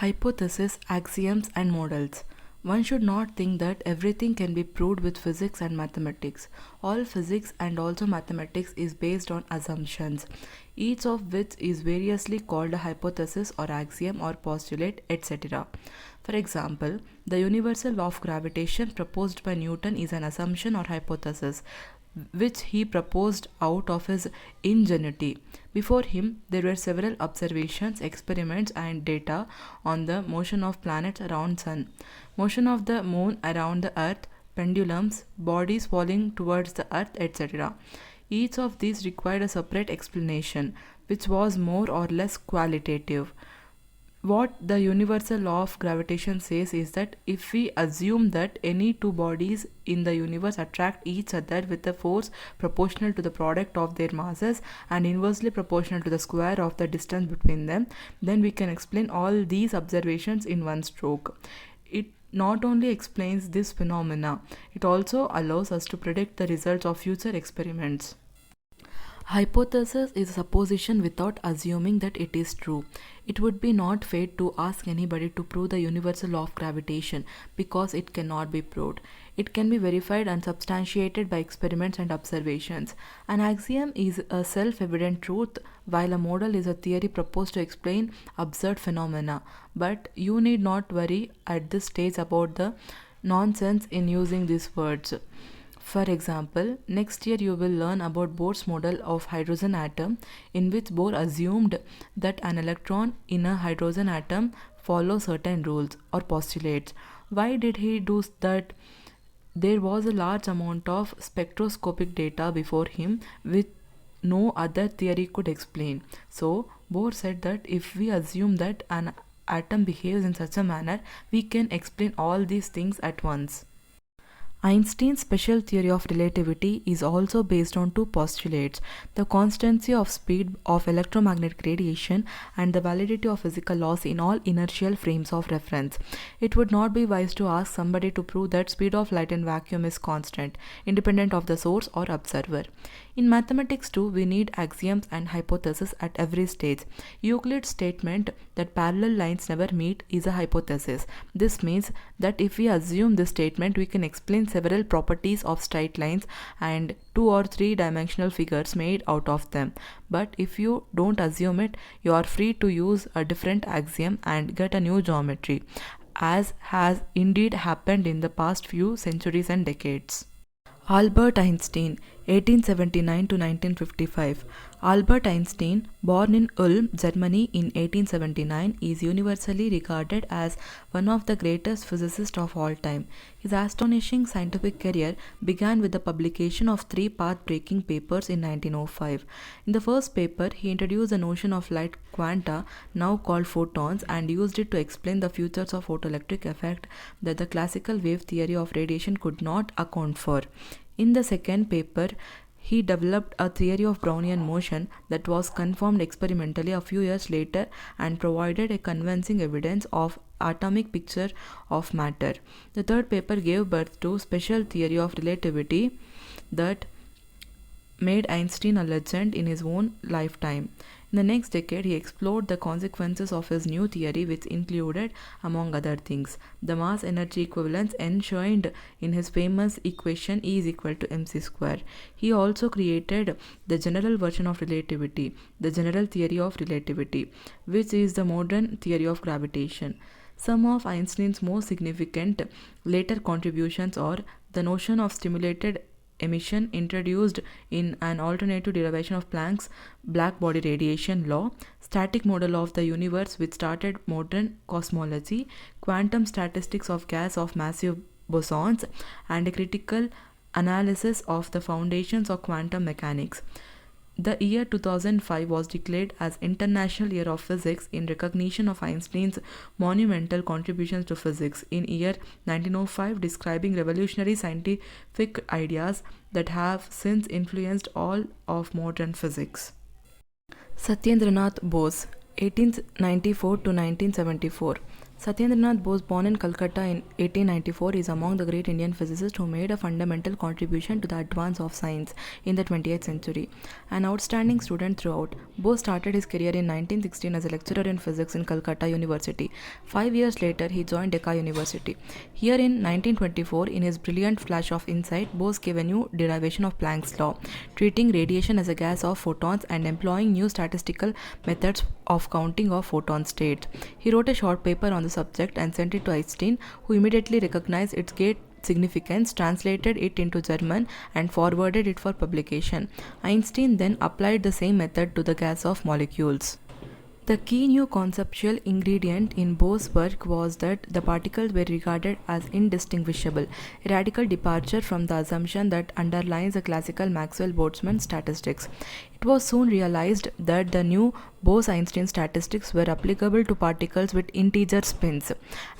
Hypotheses, axioms, and models. One should not think that everything can be proved with physics and mathematics. All physics and also mathematics is based on assumptions, each of which is variously called a hypothesis or axiom or postulate, etc. For example, the universal law of gravitation proposed by Newton is an assumption or hypothesis which he proposed out of his ingenuity. Before him, there were several observations, experiments, and data on the motion of planets around Sun, motion of the moon around the Earth, pendulums, bodies falling towards the Earth, etc. Each of these required a separate explanation, which was more or less qualitative. What the universal law of gravitation says is that if we assume that any two bodies in the universe attract each other with a force proportional to the product of their masses and inversely proportional to the square of the distance between them, then we can explain all these observations in one stroke. It not only explains this phenomena, it also allows us to predict the results of future experiments. Hypothesis is a supposition without assuming that it is true. It would be not fair to ask anybody to prove the universal law of gravitation because it cannot be proved. It can be verified and substantiated by experiments and observations. An axiom is a self-evident truth, while a model is a theory proposed to explain absurd phenomena. But you need not worry at this stage about the nonsense in using these words. For example, next year you will learn about Bohr's model of hydrogen atom, in which Bohr assumed that an electron in a hydrogen atom follows certain rules or postulates. Why did he do that? There was a large amount of spectroscopic data before him which no other theory could explain. So, Bohr said that if we assume that an atom behaves in such a manner, we can explain all these things at once. Einstein's special theory of relativity is also based on two postulates: the constancy of speed of electromagnetic radiation and the validity of physical laws in all inertial frames of reference. It would not be wise to ask somebody to prove that speed of light in vacuum is constant, independent of the source or observer. In mathematics too, we need axioms and hypotheses at every stage. Euclid's statement that parallel lines never meet is a hypothesis. This means that if we assume this statement, we can explain several properties of straight lines and two or three dimensional figures made out of them. But if you don't assume it, you are free to use a different axiom and get a new geometry, as has indeed happened in the past few centuries and decades. Albert Einstein, 1879 to 1955. Albert Einstein, born in Ulm, Germany in 1879, is universally regarded as one of the greatest physicists of all time. His astonishing scientific career began with the publication of three path-breaking papers in 1905. In the first paper, he introduced the notion of light quanta, now called photons, and used it to explain the futures of photoelectric effect that the classical wave theory of radiation could not account for. In the second paper, he developed a theory of Brownian motion that was confirmed experimentally a few years later and provided a convincing evidence of atomic picture of matter. The third paper gave birth to special theory of relativity that made Einstein a legend in his own lifetime. In the next decade, he explored the consequences of his new theory, which included, among other things, the mass-energy equivalence enshrined in his famous equation E is equal to mc square. He also created the general version of relativity, the general theory of relativity, which is the modern theory of gravitation. Some of Einstein's most significant later contributions are the notion of stimulated emission introduced in an alternative derivation of Planck's black body radiation law, static model of the universe which started modern cosmology, quantum statistics of gas of massive bosons, and a critical analysis of the foundations of quantum mechanics. The year 2005 was declared as International Year of Physics in recognition of Einstein's monumental contributions to physics in year 1905, describing revolutionary scientific ideas that have since influenced all of modern physics. Satyendranath Bose, 1894 to 1974. Satyendranath Bose, born in Calcutta in 1894, is among the great Indian physicists who made a fundamental contribution to the advance of science in the 20th century. An outstanding student throughout, Bose started his career in 1916 as a lecturer in physics in Calcutta University. 5 years later, he joined Decca University. Here in 1924, in his brilliant flash of insight, Bose gave a new derivation of Planck's law, treating radiation as a gas of photons and employing new statistical methods of counting of photon states. He wrote a short paper on the subject and sent it to Einstein, who immediately recognized its great significance, translated it into German, and forwarded it for publication. Einstein then applied the same method to the gas of molecules. The key new conceptual ingredient in Bose's work was that the particles were regarded as indistinguishable, a radical departure from the assumption that underlies the classical Maxwell-Boltzmann statistics. It was soon realized that the new Bose-Einstein statistics were applicable to particles with integer spins,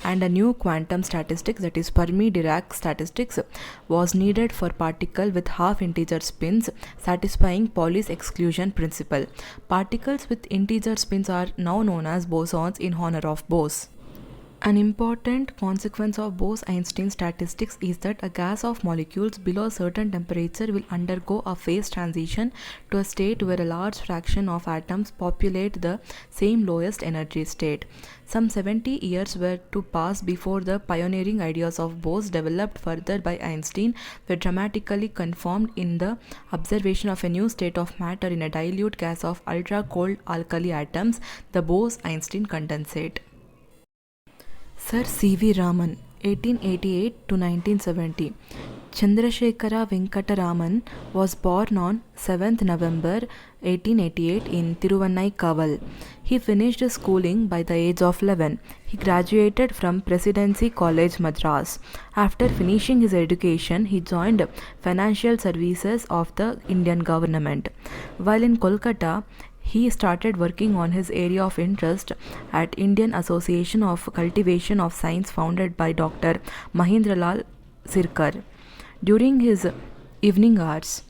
and a new quantum statistics, that is Fermi-Dirac statistics, was needed for particles with half-integer spins, satisfying Pauli's exclusion principle. Particles with integer spins are now known as bosons in honor of Bose. An important consequence of Bose-Einstein statistics is that a gas of molecules below a certain temperature will undergo a phase transition to a state where a large fraction of atoms populate the same lowest energy state. Some 70 years were to pass before the pioneering ideas of Bose, developed further by Einstein, were dramatically confirmed in the observation of a new state of matter in a dilute gas of ultra-cold alkali atoms, the Bose-Einstein condensate. Sir C. V. Raman, 1888 to 1970. Chandrasekhara Venkata Raman was born on 7th November 1888 in Tiruvannai. He finished his schooling by the age of 11. He graduated from Presidency College, Madras. After finishing his education, he joined financial services of the Indian government. While in Kolkata, he started working on his area of interest at Indian Association of Cultivation of Science, founded by Dr. Mahendralal Sirkar. During his evening hours,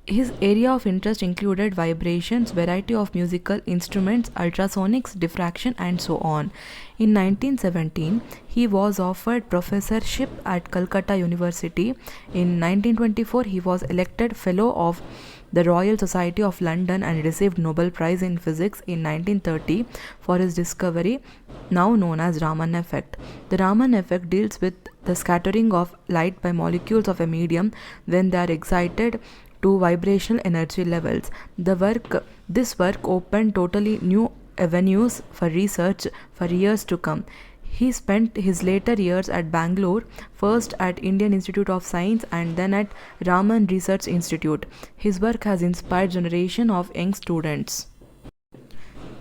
his area of interest included vibrations, variety of musical instruments, ultrasonics, diffraction, and so on. In 1917, he was offered professorship at Calcutta University. In 1924, he was elected Fellow of the Royal Society of London and received Nobel Prize in Physics in 1930 for his discovery, now known as Raman effect. The Raman effect deals with the scattering of light by molecules of a medium when they are excited to vibrational energy levels. This work opened totally new avenues for research for years to come. He spent his later years at Bangalore, first at Indian Institute of Science and then at Raman Research Institute. His work has inspired generation of young students.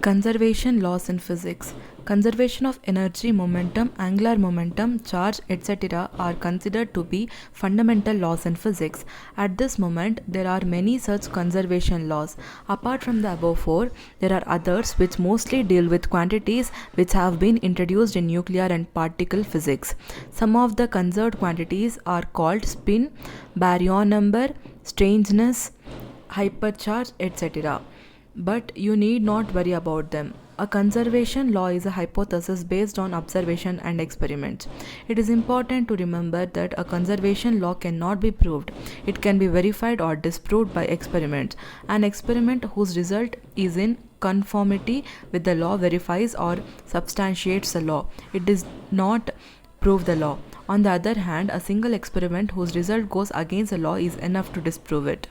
Conservation laws in physics. Conservation of energy, momentum, angular momentum, charge, etc. are considered to be fundamental laws in physics. At this moment, there are many such conservation laws. Apart from the above four, there are others which mostly deal with quantities which have been introduced in nuclear and particle physics. Some of the conserved quantities are called spin, baryon number, strangeness, hypercharge, etc. But you need not worry about them. A conservation law is a hypothesis based on observation and experiment. It is important to remember that a conservation law cannot be proved. It can be verified or disproved by experiment. An experiment whose result is in conformity with the law verifies or substantiates the law. It does not prove the law. On the other hand, a single experiment whose result goes against the law is enough to disprove it.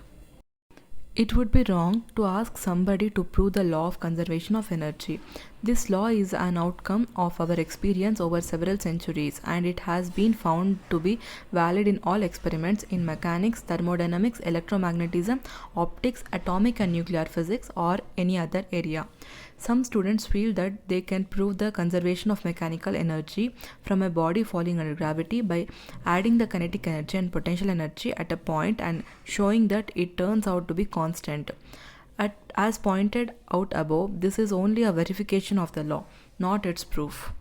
It would be wrong to ask somebody to prove the law of conservation of energy. This law is an outcome of our experience over several centuries, and it has been found to be valid in all experiments in mechanics, thermodynamics, electromagnetism, optics, atomic and nuclear physics, or any other area. Some students feel that they can prove the conservation of mechanical energy from a body falling under gravity by adding the kinetic energy and potential energy at a point and showing that it turns out to be constant. As pointed out above, this is only a verification of the law, not its proof.